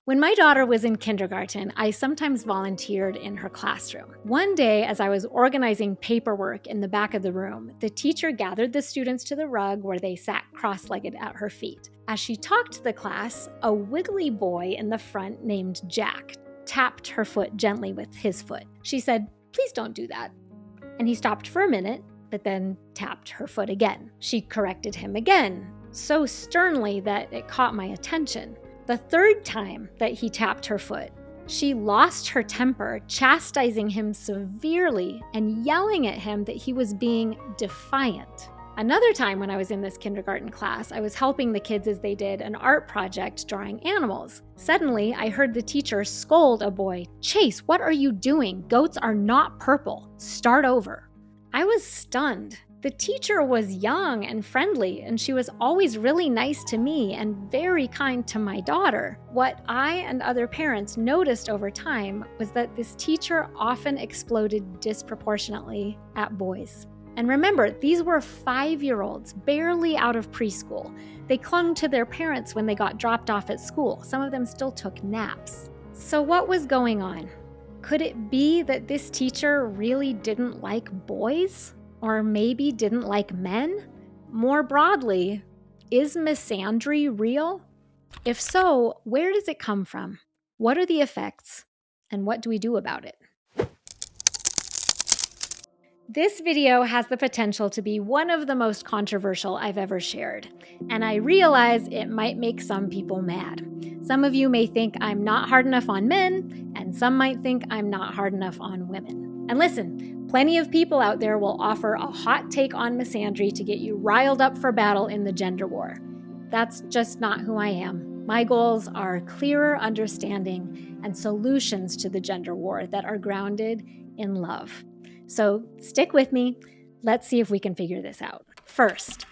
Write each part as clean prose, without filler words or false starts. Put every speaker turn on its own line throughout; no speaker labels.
When my daughter was in kindergarten, I sometimes volunteered in her classroom. One day, as I was organizing paperwork in the back of the room, the teacher gathered the students to the rug where they sat cross-legged at her feet. As she talked to the class, a wiggly boy in the front named Jack tapped her foot gently with his foot. She said, "Please don't do that." And he stopped for a minute, but then tapped her foot again. She corrected him again, so sternly that it caught my attention. The third time that he tapped her foot, she lost her temper, chastising him severely and yelling at him that he was being defiant. Another time when I was in this kindergarten class, I was helping the kids as they did an art project drawing animals. Suddenly, I heard the teacher scold a boy, "Chase, what are you doing? Goats are not purple. Start over." I was stunned. The teacher was young and friendly, and she was always really nice to me and very kind to my daughter. What I and other parents noticed over time was that this teacher often exploded disproportionately at boys. And remember, these were 5-year-olds, barely out of preschool. They clung to their parents when they got dropped off at school. Some of them still took naps. So what was going on? Could it be that this teacher really didn't like boys? Or maybe didn't like men? More broadly, is misandry real? If so, where does it come from? What are the effects? And what do we do about it? This video has the potential to be one of the most controversial I've ever shared, and I realize it might make some people mad. Some of you may think I'm not hard enough on men, and some might think I'm not hard enough on women. And listen, plenty of people out there will offer a hot take on misandry to get you riled up for battle in the gender war. That's just not who I am. My goals are clearer understanding and solutions to the gender war that are grounded in love. So stick with me. Let's see if we can figure this out. First,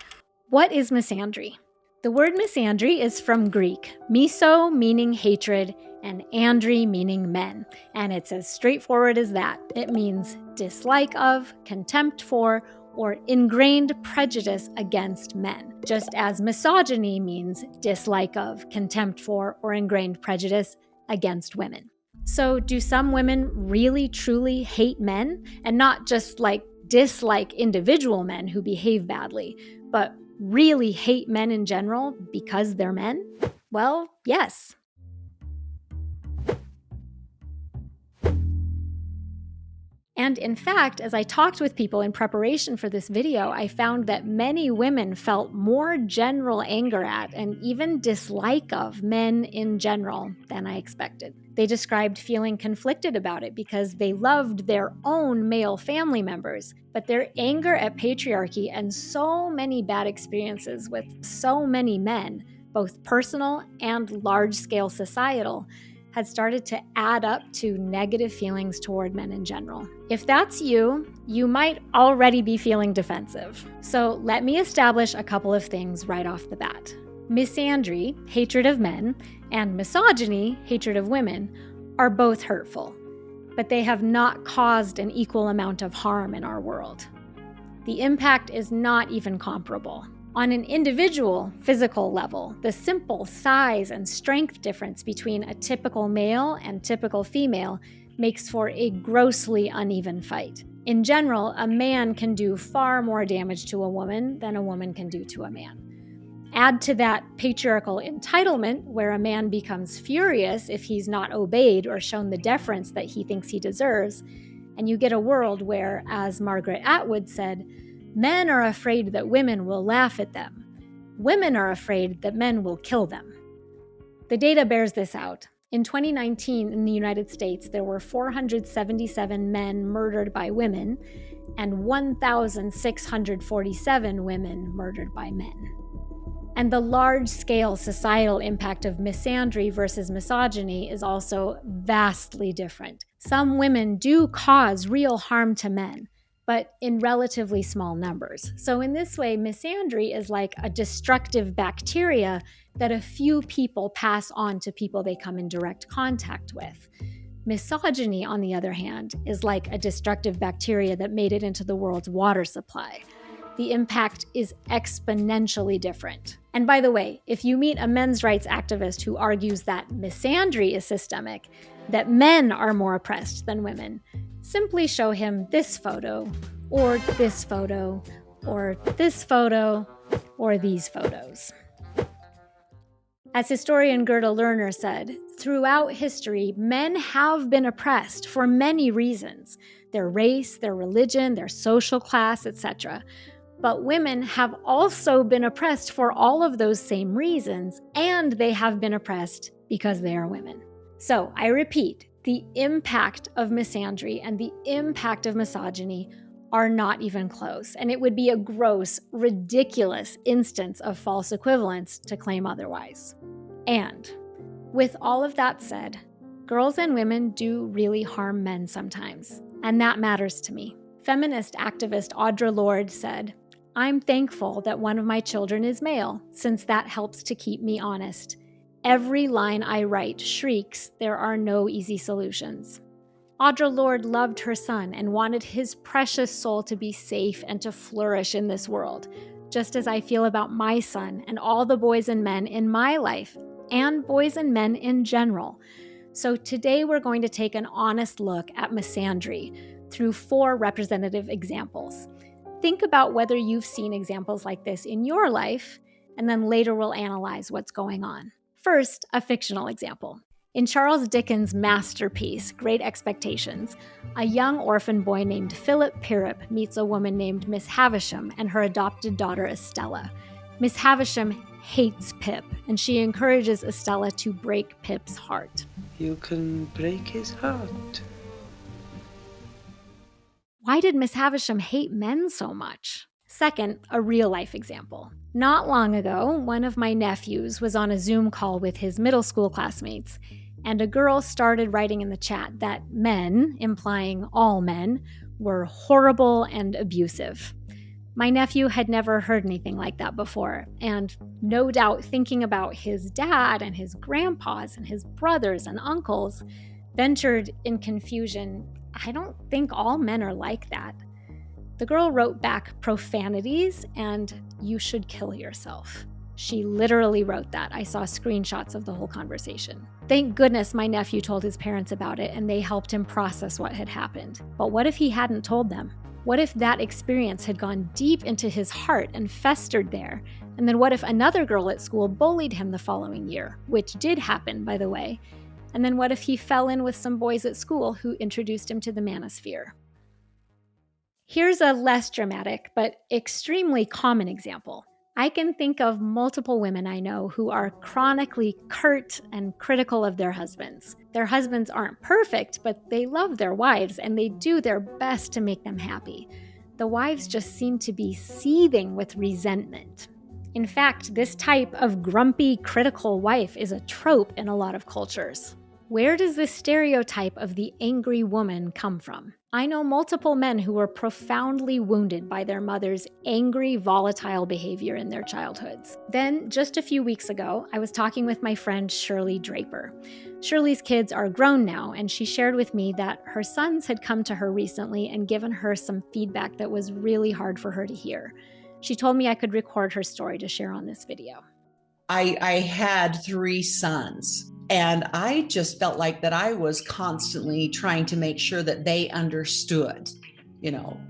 what is misandry? The word misandry is from Greek, miso meaning hatred and andry meaning men. And it's as straightforward as that. It means dislike of, contempt for, or ingrained prejudice against men, just as misogyny means dislike of, contempt for, or ingrained prejudice against women. So do some women really truly hate men, and not just dislike individual men who behave badly, but really hate men in general because they're men? Well, yes. And in fact, as I talked with people in preparation for this video, I found that many women felt more general anger at and even dislike of men in general than I expected. They described feeling conflicted about it because they loved their own male family members, but their anger at patriarchy and so many bad experiences with so many men, both personal and large-scale societal, had started to add up to negative feelings toward men in general. If that's you, you might already be feeling defensive. So let me establish a couple of things right off the bat. Misandry, hatred of men, and misogyny, hatred of women, are both hurtful, but they have not caused an equal amount of harm in our world. The impact is not even comparable. On an individual physical level, the simple size and strength difference between a typical male and typical female makes for a grossly uneven fight. In general, a man can do far more damage to a woman than a woman can do to a man. Add to that patriarchal entitlement, where a man becomes furious if he's not obeyed or shown the deference that he thinks he deserves, and you get a world where, as Margaret Atwood said, men are afraid that women will laugh at them. Women are afraid that men will kill them. The data bears this out. In 2019, in the United States, there were 477 men murdered by women and 1,647 women murdered by men. And the large-scale societal impact of misandry versus misogyny is also vastly different. Some women do cause real harm to men, but in relatively small numbers. So in this way, misandry is like a destructive bacteria that a few people pass on to people they come in direct contact with. Misogyny, on the other hand, is like a destructive bacteria that made it into the world's water supply. the impact is exponentially different. And by the way, if you meet a men's rights activist who argues that misandry is systemic, that men are more oppressed than women, simply show him this photo, or this photo, or this photo, or these photos. As historian Gerda Lerner said, throughout history, men have been oppressed for many reasons: their race, their religion, their social class, etc. But women have also been oppressed for all of those same reasons, and they have been oppressed because they are women. So, I repeat, the impact of misandry and the impact of misogyny are not even close, and it would be a gross, ridiculous instance of false equivalence to claim otherwise. And with all of that said, girls and women do really harm men sometimes, and that matters to me. Feminist activist Audre Lorde said, "I'm thankful that one of my children is male, since that helps to keep me honest. Every line I write shrieks, there are no easy solutions." Audre Lorde loved her son and wanted his precious soul to be safe and to flourish in this world, just as I feel about my son and all the boys and men in my life, and boys and men in general. So today we're going to take an honest look at misandry through 4 representative examples. Think about whether you've seen examples like this in your life, and then later we'll analyze what's going on. First, a fictional example. In Charles Dickens' masterpiece, Great Expectations, a young orphan boy named Philip Pirrip meets a woman named Miss Havisham and her adopted daughter Estella. Miss Havisham hates Pip, and she encourages Estella to break Pip's heart.
You can break his heart.
Why did Miss Havisham hate men so much? Second, a real-life example. Not long ago, one of my nephews was on a Zoom call with his middle school classmates, and a girl started writing in the chat that men, implying all men, were horrible and abusive. My nephew had never heard anything like that before, and no doubt thinking about his dad and his grandpas and his brothers and uncles, ventured in confusion, "I don't think all men are like that." The girl wrote back profanities and "you should kill yourself." She literally wrote that. I saw screenshots of the whole conversation. Thank goodness my nephew told his parents about it and they helped him process what had happened. But what if he hadn't told them? What if that experience had gone deep into his heart and festered there? And then what if another girl at school bullied him the following year, which did happen, by the way? And then what if he fell in with some boys at school who introduced him to the manosphere? Here's a less dramatic but extremely common example. I can think of multiple women I know who are chronically curt and critical of their husbands. Their husbands aren't perfect, but they love their wives and they do their best to make them happy. The wives just seem to be seething with resentment. In fact, this type of grumpy, critical wife is a trope in a lot of cultures. Where does this stereotype of the angry woman come from? I know multiple men who were profoundly wounded by their mother's angry, volatile behavior in their childhoods. Then, just a few weeks ago, I was talking with my friend Shirley Draper. Shirley's kids are grown now, and she shared with me that her sons had come to her recently and given her some feedback that was really hard for her to hear. She told me I could record her story to share on this video.
I had 3 sons. And I just felt like that I was constantly trying to make sure that they understood,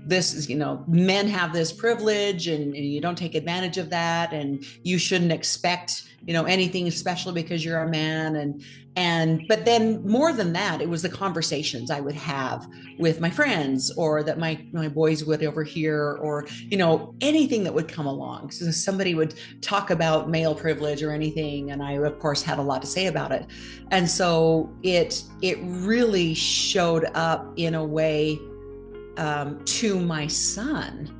this is, men have this privilege and you don't take advantage of that. And you shouldn't expect, anything special because you're a man. But then more than that, it was the conversations I would have with my friends or that my boys would overhear or, anything that would come along. So somebody would talk about male privilege or anything. And I, of course, had a lot to say about it. And so it really showed up in a way to my son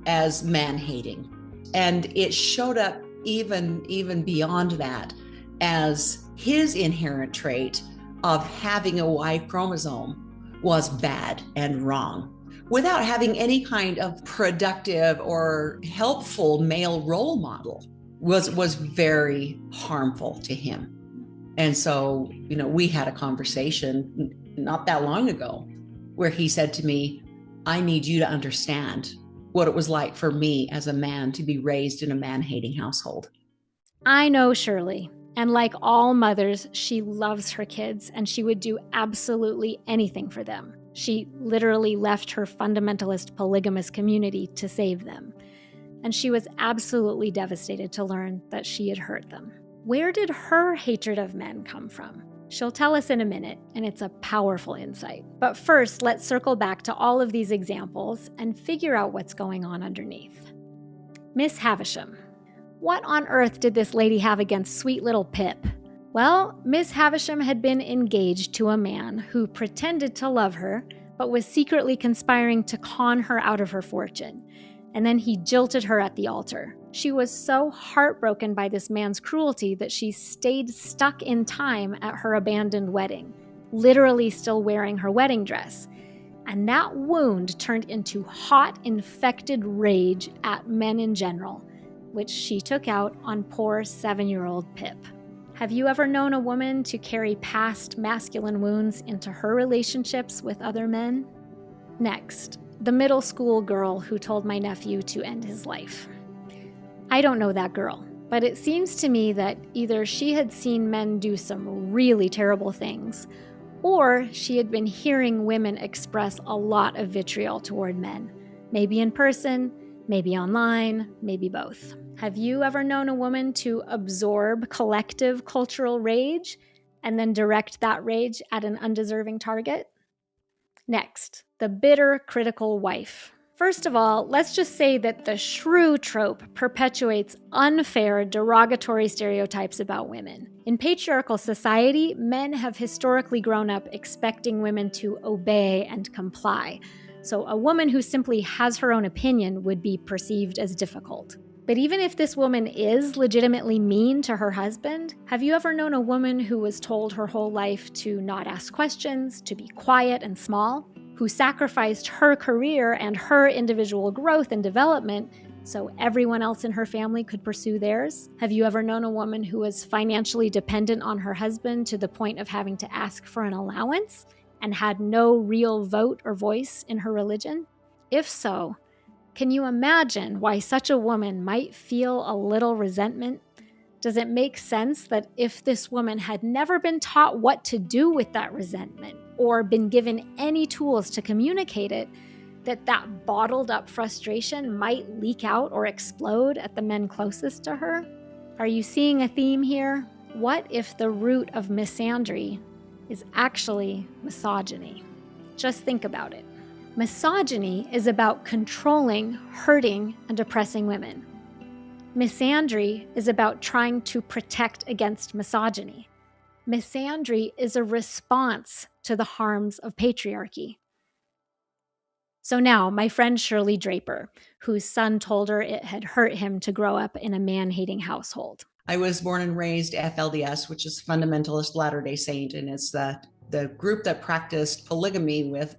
as man-hating. And it showed up even beyond that as his inherent trait of having a Y chromosome was bad and wrong, without having any kind of productive or helpful male role model was very harmful to him. And so, we had a conversation not that long ago where he said to me, "I need you to understand what it was like for me as a man to be raised in a man-hating household.
I know Shirley, and like all mothers, she loves her kids and she would do absolutely anything for them. She literally left her fundamentalist polygamous community to save them. And she was absolutely devastated to learn that she had hurt them. Where did her hatred of men come from? She'll tell us in a minute, and it's a powerful insight. But first, let's circle back to all of these examples and figure out what's going on underneath. Miss Havisham. What on earth did this lady have against sweet little Pip? Well, Miss Havisham had been engaged to a man who pretended to love her, but was secretly conspiring to con her out of her fortune. And then he jilted her at the altar. She was so heartbroken by this man's cruelty that she stayed stuck in time at her abandoned wedding, literally still wearing her wedding dress. And that wound turned into hot, infected rage at men in general, which she took out on poor 7-year-old Pip. Have you ever known a woman to carry past masculine wounds into her relationships with other men? Next, the middle school girl who told my nephew to end his life. I don't know that girl, but it seems to me that either she had seen men do some really terrible things, or she had been hearing women express a lot of vitriol toward men, maybe in person, maybe online, maybe both. Have you ever known a woman to absorb collective cultural rage and then direct that rage at an undeserving target? Next, the bitter, critical wife. First of all, let's just say that the shrew trope perpetuates unfair, derogatory stereotypes about women. In patriarchal society, men have historically grown up expecting women to obey and comply. So a woman who simply has her own opinion would be perceived as difficult. But even if this woman is legitimately mean to her husband, have you ever known a woman who was told her whole life to not ask questions, to be quiet and small, who sacrificed her career and her individual growth and development so everyone else in her family could pursue theirs? Have you ever known a woman who was financially dependent on her husband to the point of having to ask for an allowance and had no real vote or voice in her religion? If so, can you imagine why such a woman might feel a little resentment? Does it make sense that if this woman had never been taught what to do with that resentment or been given any tools to communicate it, that bottled up frustration might leak out or explode at the men closest to her? Are you seeing a theme here? What if the root of misandry is actually misogyny? Just think about it. Misogyny is about controlling, hurting, and oppressing women. Misandry is about trying to protect against misogyny. Misandry is a response to the harms of patriarchy. So now, my friend Shirley Draper, whose son told her it had hurt him to grow up in a man-hating household.
I was born and raised FLDS, which is Fundamentalist Latter-day Saint, and it's the group that practiced polygamy with,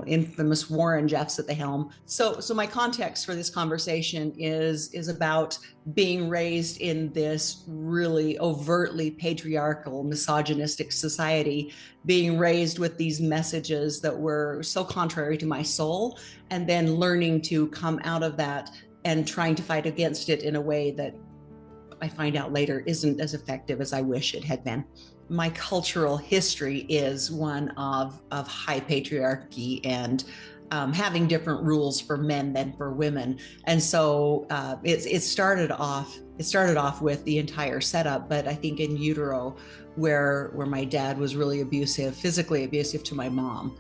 infamous Warren Jeffs at the helm. So my context for this conversation is about being raised in this really overtly patriarchal, misogynistic society, being raised with these messages that were so contrary to my soul, and then learning to come out of that and trying to fight against it in a way that I find out later isn't as effective as I wish it had been. My cultural history is one of high patriarchy and having different rules for men than for women. And so it started off with the entire setup, but I think in utero, where my dad was really abusive, physically abusive to my mom,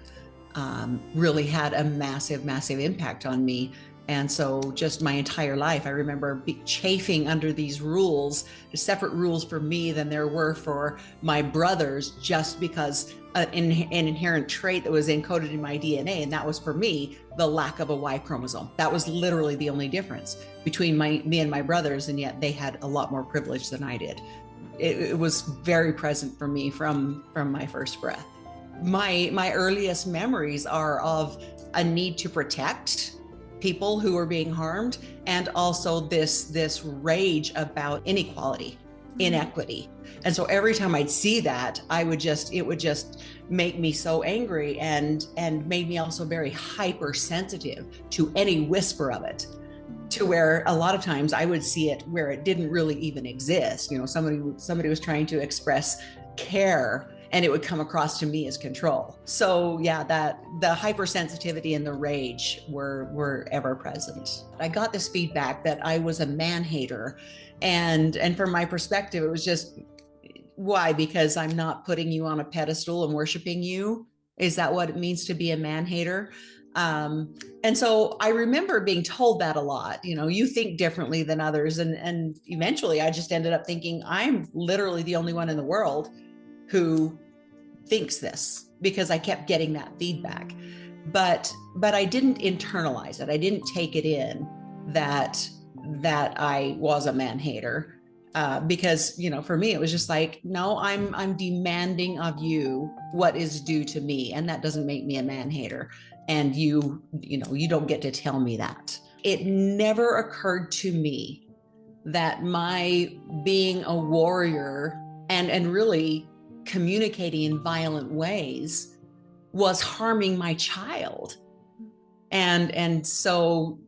really had a massive, massive impact on me. And so just my entire life, I remember chafing under these rules, separate rules for me than there were for my brothers, just because an inherent trait that was encoded in my DNA. And that was, for me, the lack of a Y chromosome. That was literally the only difference between me and my brothers. And yet they had a lot more privilege than I did. It was very present for me from my first breath. My earliest memories are of a need to protect people who were being harmed, and also this rage about inequality. inequity. And so every time I'd see that, it would just make me so angry and made me also very hypersensitive to any whisper of it, to where a lot of times I would see it where it didn't really even exist. Somebody was trying to express care and it would come across to me as control. So yeah, that the hypersensitivity and the rage were ever present. I got this feedback that I was a man hater. And from my perspective, it was just, why? Because I'm not putting you on a pedestal and worshiping you? Is that what it means to be a man hater? And so I remember being told that a lot, you think differently than others. And eventually I just ended up thinking I'm literally the only one in the world who thinks this, because I kept getting that feedback. But I didn't internalize it. I didn't take it in that I was a man hater. Because, for me, it was just like, no, I'm demanding of you what is due to me. And that doesn't make me a man hater. And you don't get to tell me that. It never occurred to me that my being a warrior and really communicating in violent ways was harming my child. And so,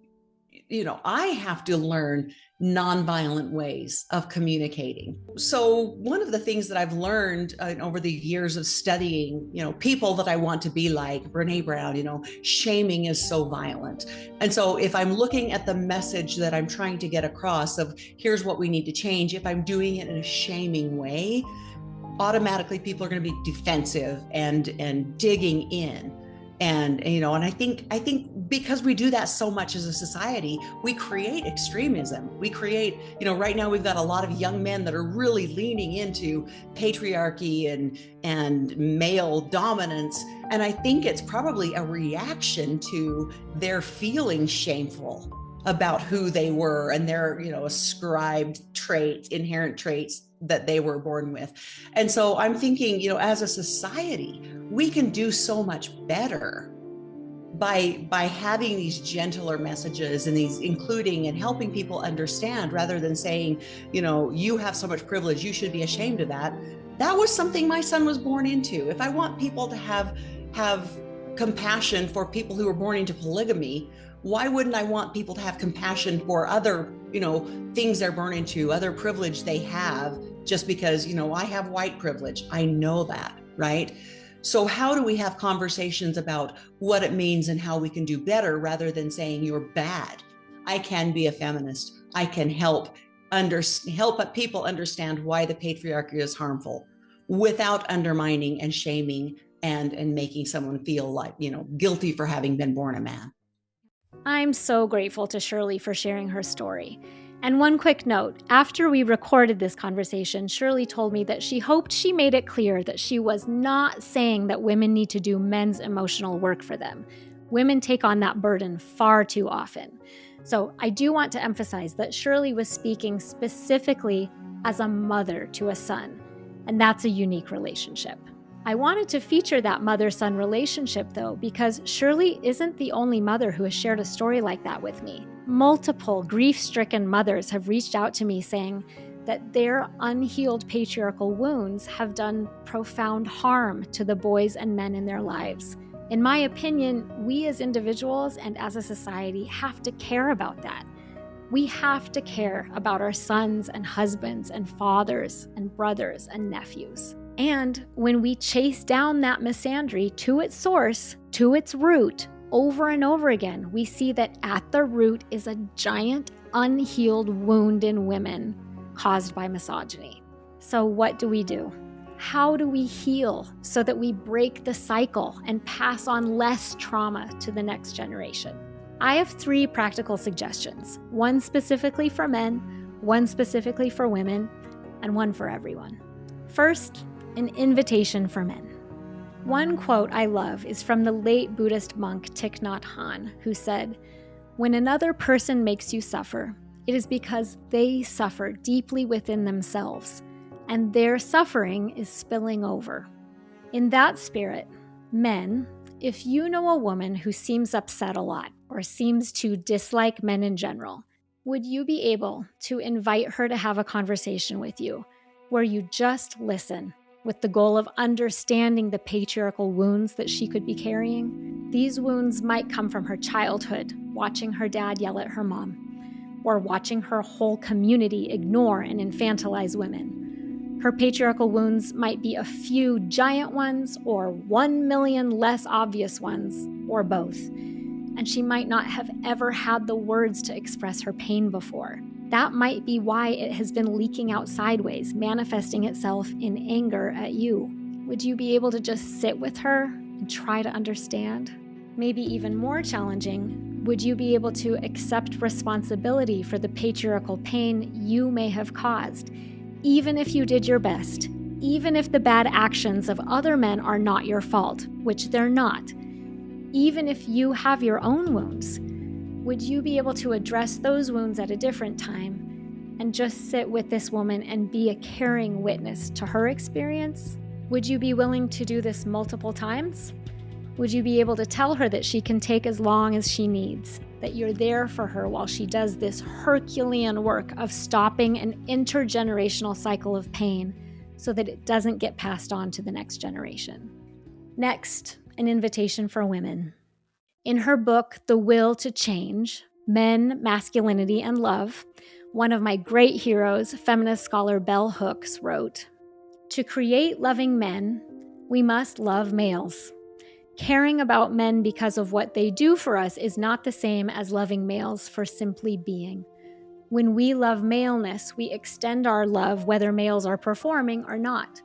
I have to learn nonviolent ways of communicating. So one of the things that I've learned over the years of studying, people that I want to be like, Brene Brown, shaming is so violent. And so if I'm looking at the message that I'm trying to get across of here's what we need to change, if I'm doing it in a shaming way, automatically people are going to be defensive and digging in. And I think because we do that so much as a society, we create extremism. We create, right now we've got a lot of young men that are really leaning into patriarchy and male dominance. And I think it's probably a reaction to their feeling shameful about who they were and their, ascribed traits, inherent traits that they were born with. And so I'm thinking, as a society, we can do so much better by having these gentler messages and these including and helping people understand, rather than saying, you have so much privilege, you should be ashamed of that. That was something my son was born into. If I want people to have compassion for people who were born into polygamy, why wouldn't I want people to have compassion for other, things they're born into, other privilege they have, just because, I have white privilege. I know that, right? So how do we have conversations about what it means and how we can do better, rather than saying you're bad? I can be a feminist. I can help people understand why the patriarchy is harmful without undermining and shaming and making someone feel like, guilty for having been born a man.
I'm so grateful to Shirley for sharing her story. And one quick note, after we recorded this conversation, Shirley told me that she hoped she made it clear that she was not saying that women need to do men's emotional work for them. Women take on that burden far too often. So I do want to emphasize that Shirley was speaking specifically as a mother to a son, and that's a unique relationship. I wanted to feature that mother-son relationship, though, because Shirley isn't the only mother who has shared a story like that with me. Multiple grief-stricken mothers have reached out to me saying that their unhealed patriarchal wounds have done profound harm to the boys and men in their lives. In my opinion, we as individuals and as a society have to care about that. We have to care about our sons and husbands and fathers and brothers and nephews. And when we chase down that misandry to its source, to its root, over and over again, we see that at the root is a giant unhealed wound in women caused by misogyny. So what do we do? How do we heal so that we break the cycle and pass on less trauma to the next generation? I have 3 practical suggestions, one specifically for men, one specifically for women, and one for everyone. First, an invitation for men. One quote I love is from the late Buddhist monk Thich Nhat Hanh, who said, "When another person makes you suffer, it is because they suffer deeply within themselves, and their suffering is spilling over." In that spirit, men, if you know a woman who seems upset a lot or seems to dislike men in general, would you be able to invite her to have a conversation with you where you just listen with the goal of understanding the patriarchal wounds that she could be carrying. These wounds might come from her childhood, watching her dad yell at her mom, or watching her whole community ignore and infantilize women. Her patriarchal wounds might be a few giant ones or 1 million less obvious ones, or both. And she might not have ever had the words to express her pain before. That might be why it has been leaking out sideways, manifesting itself in anger at you. Would you be able to just sit with her and try to understand? Maybe even more challenging, would you be able to accept responsibility for the patriarchal pain you may have caused, even if you did your best, even if the bad actions of other men are not your fault, which they're not, even if you have your own wounds? Would you be able to address those wounds at a different time and just sit with this woman and be a caring witness to her experience? Would you be willing to do this multiple times? Would you be able to tell her that she can take as long as she needs, that you're there for her while she does this Herculean work of stopping an intergenerational cycle of pain so that it doesn't get passed on to the next generation? Next, an invitation for women. In her book, The Will to Change, Men, Masculinity, and Love, one of my great heroes, feminist scholar Bell Hooks, wrote, "To create loving men, we must love males. Caring about men because of what they do for us is not the same as loving males for simply being. When we love maleness, we extend our love whether males are performing or not.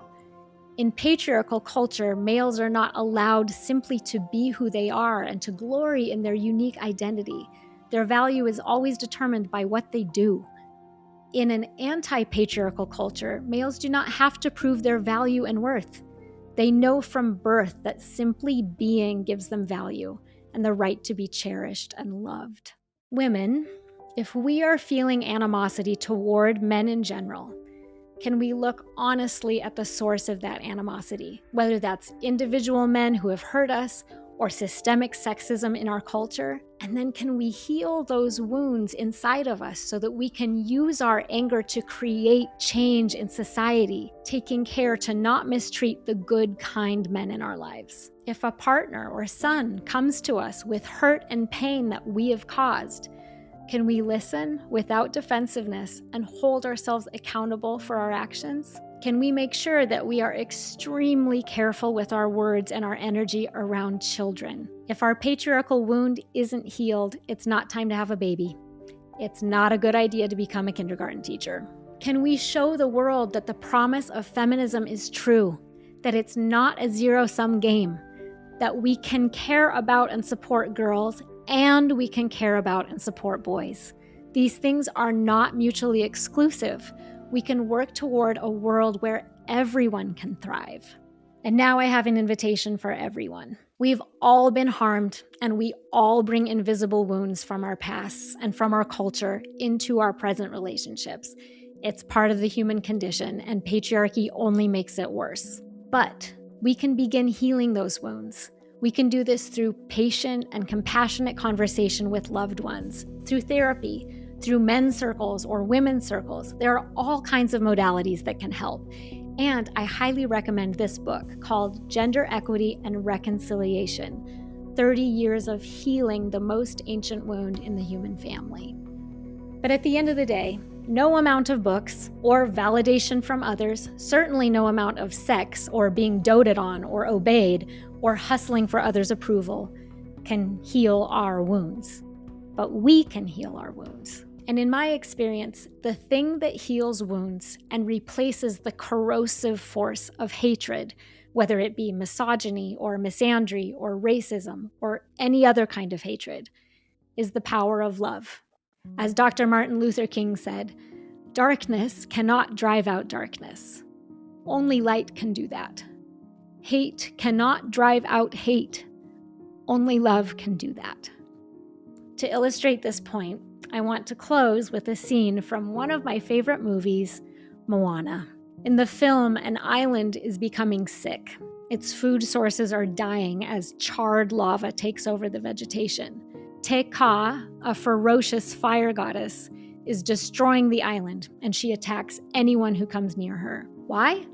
In patriarchal culture, males are not allowed simply to be who they are and to glory in their unique identity. Their value is always determined by what they do. In an anti-patriarchal culture, males do not have to prove their value and worth. They know from birth that simply being gives them value and the right to be cherished and loved." Women, if we are feeling animosity toward men in general, can we look honestly at the source of that animosity, whether that's individual men who have hurt us or systemic sexism in our culture? And then can we heal those wounds inside of us so that we can use our anger to create change in society, taking care to not mistreat the good, kind men in our lives? If a partner or son comes to us with hurt and pain that we have caused, can we listen without defensiveness and hold ourselves accountable for our actions? Can we make sure that we are extremely careful with our words and our energy around children? If our patriarchal wound isn't healed, it's not time to have a baby. It's not a good idea to become a kindergarten teacher. Can we show the world that the promise of feminism is true, that it's not a zero-sum game, that we can care about and support girls and we can care about and support boys? These things are not mutually exclusive. We can work toward a world where everyone can thrive. And now I have an invitation for everyone. We've all been harmed, and we all bring invisible wounds from our pasts and from our culture into our present relationships. It's part of the human condition, and patriarchy only makes it worse. But we can begin healing those wounds. We can do this through patient and compassionate conversation with loved ones, through therapy, through men's circles or women's circles. There are all kinds of modalities that can help. And I highly recommend this book called Gender Equity and Reconciliation, 30 Years of Healing the Most Ancient Wound in the Human Family. But at the end of the day, no amount of books or validation from others, certainly no amount of sex or being doted on or obeyed or hustling for others' approval can heal our wounds. But we can heal our wounds. And in my experience, the thing that heals wounds and replaces the corrosive force of hatred, whether it be misogyny or misandry or racism or any other kind of hatred, is the power of love. As Dr. Martin Luther King said, "Darkness cannot drive out darkness. Only light can do that. Hate cannot drive out hate. Only love can do that." To illustrate this point, I want to close with a scene from one of my favorite movies, Moana. In the film, an island is becoming sick. Its food sources are dying as charred lava takes over the vegetation. Te Ka, a ferocious fire goddess, is destroying the island, and she attacks anyone who comes near her. Why?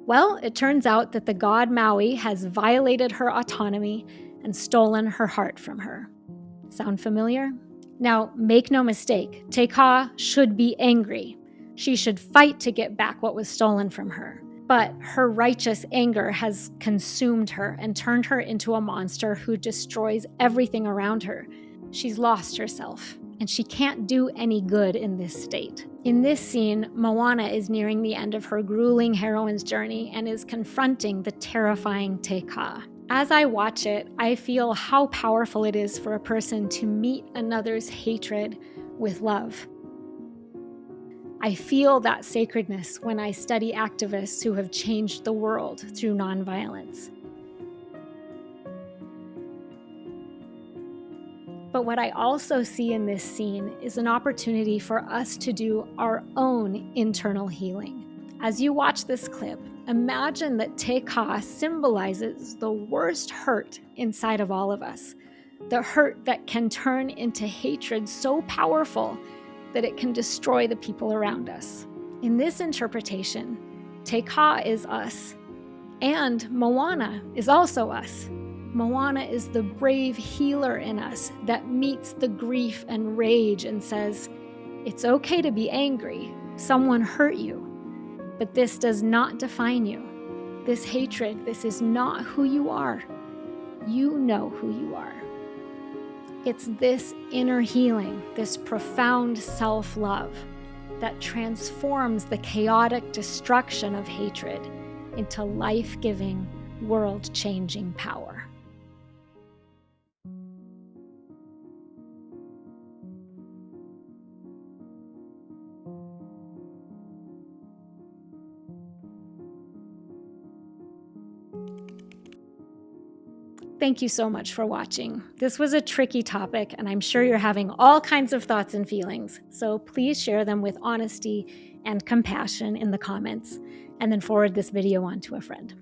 Well, it turns out that the god Maui has violated her autonomy and stolen her heart from her. Sound familiar? Now, make no mistake, Te Kā should be angry. She should fight to get back what was stolen from her. But her righteous anger has consumed her and turned her into a monster who destroys everything around her. She's lost herself, and she can't do any good in this state. In this scene, Moana is nearing the end of her grueling heroine's journey and is confronting the terrifying Te Kā. As I watch it, I feel how powerful it is for a person to meet another's hatred with love. I feel that sacredness when I study activists who have changed the world through nonviolence. But what I also see in this scene is an opportunity for us to do our own internal healing. As you watch this clip, imagine that Te Kā symbolizes the worst hurt inside of all of us, the hurt that can turn into hatred so powerful that it can destroy the people around us. In this interpretation, Te Kā is us, and Moana is also us. Moana is the brave healer in us that meets the grief and rage and says, it's okay to be angry. Someone hurt you. But this does not define you. This hatred, this is not who you are. You know who you are. It's this inner healing, this profound self-love that transforms the chaotic destruction of hatred into life-giving, world-changing power. Thank you so much for watching. This was a tricky topic, and I'm sure you're having all kinds of thoughts and feelings, so please share them with honesty and compassion in the comments, and then forward this video on to a friend.